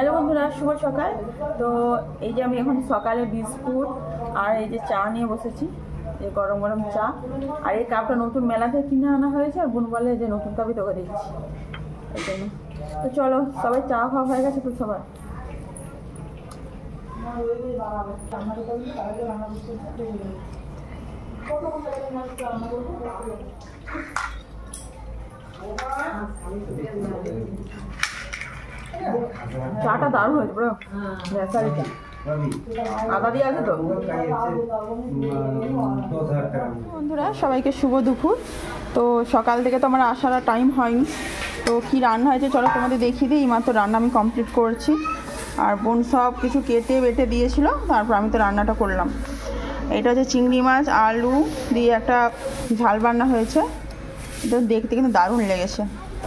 Hello বন্ধুরা, শুভ সকাল। তো এই যে আমি এখন সকালে বিস্কুট আর এই যে চা নিয়ে বসেছি, এই গরম গরম চা। আর এই কাপটা নতুন মেলা থেকে কিনে আনা হয়েছে, আর বোন বলে যে নতুন কাপই তোকে দিচ্ছি, এই জন্য। তো চলো, সবাই চা খাওয়া হয়ে গেছে তো সবার? চাটা দারুণ হয়েছে পুরো, আদা দিয়ে আছে তো। বন্ধুরা সবাইকে শুভ দুপুর। তো সকাল থেকে তো আমার আসার টাইম হয়নি, তো কি রান্না হয়েছে চলো তোমাদের দেখিয়ে দিই। মাত্র রান্না আমি কমপ্লিট করেছি, আর বোন সব কিছু কেটে বেটে দিয়েছিল, তারপর আমি তো রান্নাটা করলাম। এটা হচ্ছে চিংড়ি মাছ আলু দিয়ে একটা ঝাল রান্না হয়েছে, এটা দেখতে কিন্তু দারুণ লেগেছে,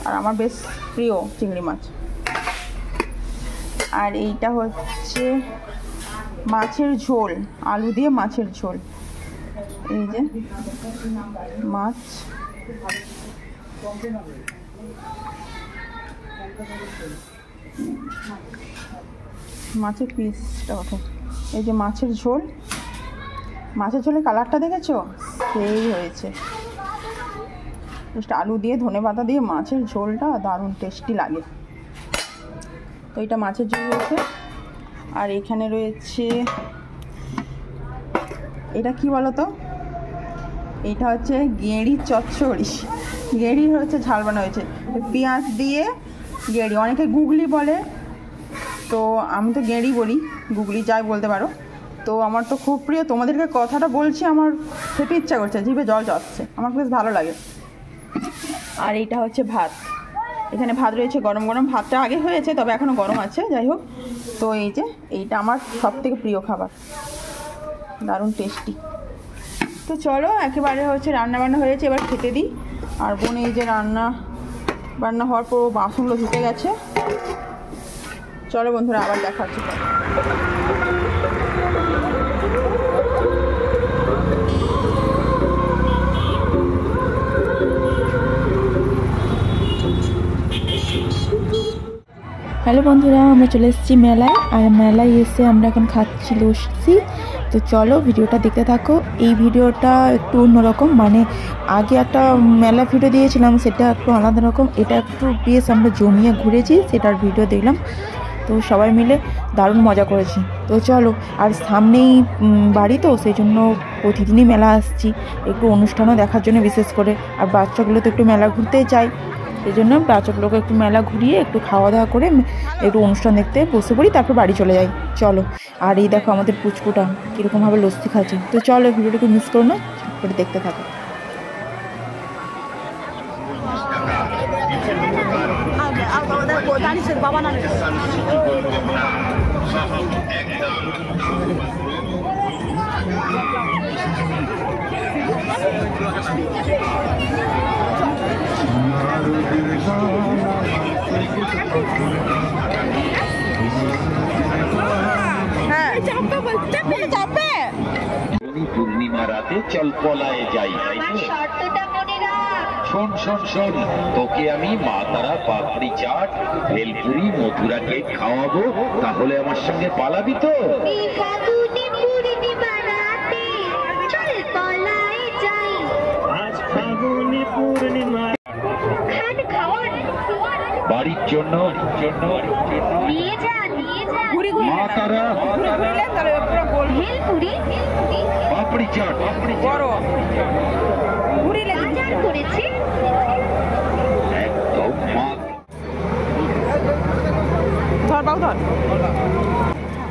আর আমার বেশ প্রিয় চিংড়ি মাছ। আর এইটা হচ্ছে মাছের ঝোল, আলু দিয়ে মাছের ঝোল। এই যে মাছ, মাছের পিসটা ওঠে। এই যে মাছের ঝোল, মাছের ঝোলের কালারটা দেখেছো, সেই হয়েছে। আলু দিয়ে ধনেপাতা দিয়ে মাছের ঝোলটা দারুণ টেস্টি লাগে। তো এটা মাছের ঝোল রয়েছে। আর এখানে রয়েছে, এটা কি বলো তো, এটা হচ্ছে গেঁড়ির চচ্চড়ি। গেঁড়ির হচ্ছে ঝাল বানা হয়েছে পেঁয়াজ দিয়ে, গেঁড়ি অনেকে গুগলি বলে, তো আমি তো গেঁড়ি বলি, গুগলি যাই বলতে পারো। তো আমার তো খুব প্রিয়, তোমাদেরকে কথাটা বলছি, আমার খেতে ইচ্ছা করছে, জিভে জল যাচ্ছে, আমার বেশ ভালো লাগে। আর এইটা হচ্ছে ভাত, এখানে ভাত রয়েছে গরম গরম, ভাতটা আগে হয়েছে তবে এখনও গরম আছে, যাই হোক। তো এই যে এইটা আমার সবথেকে প্রিয় খাবার, দারুণ টেস্টি। তো চলো একেবারে হচ্ছে রান্না বান্না হয়েছে, এবার খেতে দিই। আর বোন এই যে রান্না বান্না হওয়ার পর বাসনগুলো ধুতে গেছে। চলো বন্ধুরা, আবার দেখা হচ্ছে। হ্যালো বন্ধুরা, আমরা চলে এসেছি মেলায়, আর মেলায় এসে আমরা এখন খাচ্ছি লস্যি। তো চলো ভিডিওটা দেখতে থাকো। এই ভিডিওটা একটু অন্যরকম, মানে আগে একটা মেলা ভিডিও দিয়েছিলাম, সেটা একটু আলাদা রকম, এটা একটু বেশ আমরা জমিয়ে ঘুরেছি সেটার ভিডিও দেখলাম। তো সবাই মিলে দারুণ মজা করেছি। তো চলো, আর সামনেই বাড়ি, তো সেই জন্য প্রতিদিনই মেলা আসছি, একটু অনুষ্ঠানও দেখার জন্য বিশেষ করে। আর বাচ্চাগুলো তো একটু মেলা ঘুরতেই চায়, এই জন্য বাচ্চাগুলোকে একটু মেলা ঘুরিয়ে একটু খাওয়া দাওয়া করে একটু অনুষ্ঠান দেখতে বসে পড়ি, তারপর বাড়ি চলে যাই। চলো, আর এই দেখো আমাদের পুচকুটা কীরকমভাবে লস্যি খাচ্ছে। তো চলো ভিডিওটাকে মিস করো না, করে দেখতে থাকো। পূর্ণিমা রাতে চল পলায়ে যাই, শোন শোন শোন, তোকে আমি মা তারা পাপড়ি চাট ভেলপুরি মথুরা কেক খাওয়াবো, তাহলে আমার সঙ্গে পালাবি তো? বাড়ির জন্য মা তারা পাপড়ি চাট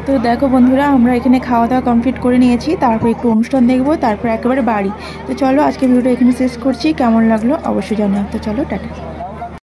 তো দেখো বন্ধুরা, আমরা এখানে খাওয়া দাওয়া কমপ্লিট করে নিয়েছি, তারপর একটু অনুষ্ঠান দেখবো, তারপর একেবারে বাড়ি। তো চলো আজকে ভিডিওটা এখানে শেষ করছি, কেমন লাগলো অবশ্যই জানাও। তো চলো, টাটা।